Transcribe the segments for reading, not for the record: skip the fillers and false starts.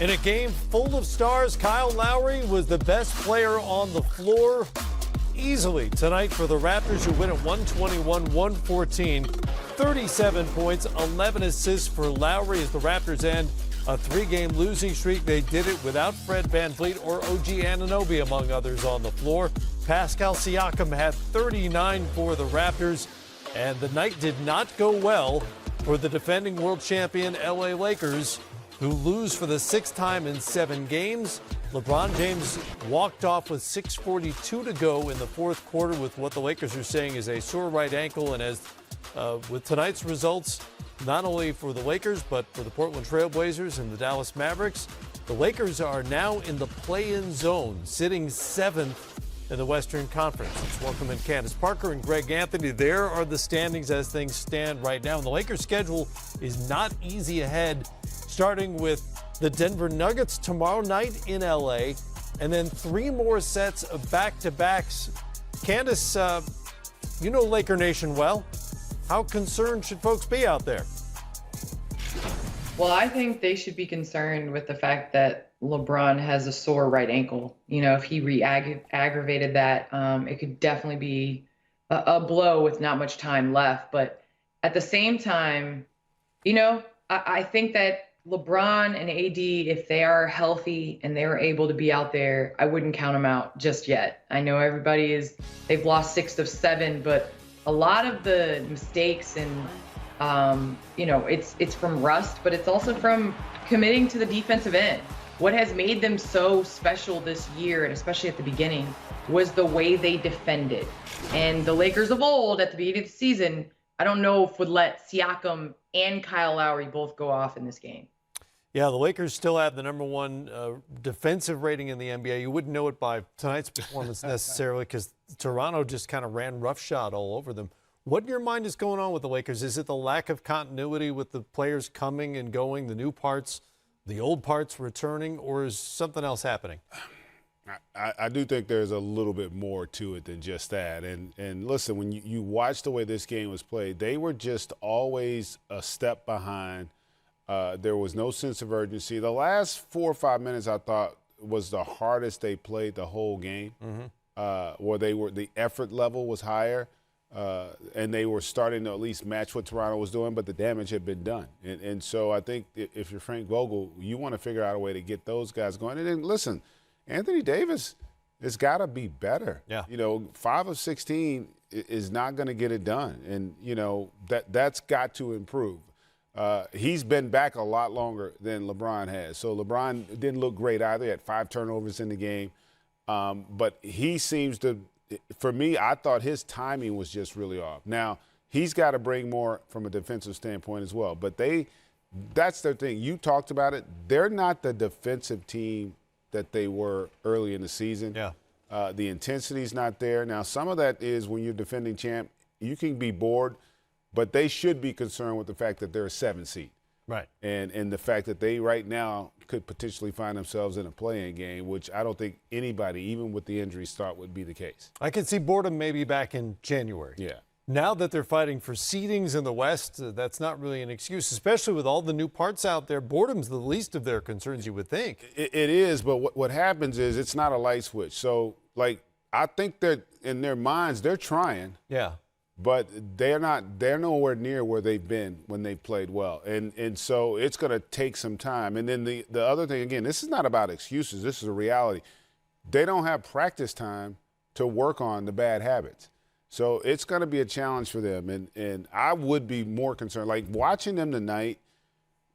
In a game full of stars, Kyle Lowry was the best player on the floor easily tonight for the Raptors, who win at 121-114. 37 points, 11 assists for Lowry as the Raptors end a three-game losing streak. They did it without Fred VanVleet or OG Anunoby, among others, on the floor. Pascal Siakam had 39 for the Raptors, and the night did not go well for the defending world champion LA Lakers, who lose for the sixth time in 7 games. LeBron James walked off with 6:42 to go in the fourth quarter with what the Lakers are saying is a sore right ankle. And as with tonight's results, not only for the Lakers, but for the Portland Trail Blazers and the Dallas Mavericks, the Lakers are now in the play-in zone, sitting 7th in the Western Conference. Let's welcome in Candace Parker and Greg Anthony. There are the standings as things stand right now. And the Lakers' schedule is not easy ahead, starting with the Denver Nuggets tomorrow night in LA, and then 3 more sets of back-to-backs. Candace, you know Laker Nation well. How concerned should folks be out there? Well, I think they should be concerned with the fact that LeBron has a sore right ankle. You know, if he aggravated that, it could definitely be a blow with not much time left. But at the same time, you know, I think that LeBron and AD, if they are healthy and they're able to be out there, I wouldn't count them out just yet. I know they've lost 6 of 7, but a lot of the mistakes and, you know, it's from rust, but it's also from committing to the defensive end. What has made them so special this year, and especially at the beginning, was the way they defended. And the Lakers of old, at the beginning of the season, I don't know if would let Siakam and Kyle Lowry both go off in this game. Yeah, the Lakers still have the #1 defensive rating in the NBA. You wouldn't know it by tonight's performance necessarily, because Toronto just kind of ran roughshod all over them. What in your mind is going on with the Lakers? Is it the lack of continuity with the players coming and going, the new parts, the old parts returning, or is something else happening? I do think there's a little bit more to it than just that. And listen, when you watch the way this game was played, they were just always a step behind. There was no sense of urgency. The last 4 or 5 minutes, I thought, was the hardest they played the whole game, where the effort level was higher, and they were starting to at least match what Toronto was doing, but the damage had been done. And so I think if you're Frank Vogel, you want to figure out a way to get those guys going. And then, listen, Anthony Davis has got to be better. Yeah. You know, 5 of 16 is not going to get it done. And, you know, that's got to improve. He's been back a lot longer than LeBron has. So LeBron didn't look great either. He had 5 turnovers in the game. But he seems to, for me, I thought his timing was just really off. Now, he's got to bring more from a defensive standpoint as well. But that's their thing. You talked about it. They're not the defensive team that they were early in the season. Yeah. The intensity's not there. Now, some of that is when you're defending champ, you can be bored. But they should be concerned with the fact that they're a 7 seed. Right. And the fact that they right now could potentially find themselves in a play-in game, which I don't think anybody, even with the injury start, would be the case. I could see boredom maybe back in January. Yeah. Now that they're fighting for seedings in the West, that's not really an excuse, especially with all the new parts out there. Boredom's the least of their concerns, you would think. It is, but what happens is it's not a light switch. So, like, I think that in their minds, they're trying. Yeah. But they're nowhere near where they've been when they played well. And so it's going to take some time. And then the other thing, again, this is not about excuses. This is a reality. They don't have practice time to work on the bad habits. So it's going to be a challenge for them. And I would be more concerned. Like, watching them tonight,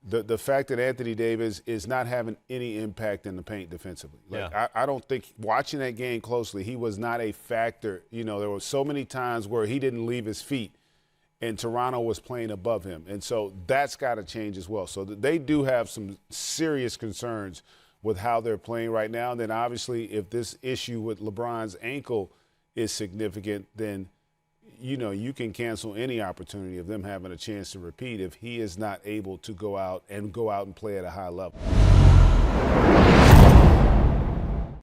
the fact that Anthony Davis is not having any impact in the paint defensively. Like, yeah. I don't think, watching that game closely, he was not a factor. You know, there were so many times where he didn't leave his feet and Toronto was playing above him. And so that's got to change as well. So they do have some serious concerns with how they're playing right now. And then obviously if this issue with LeBron's ankle is significant, then you know, you can cancel any opportunity of them having a chance to repeat if he is not able to go out and play at a high level.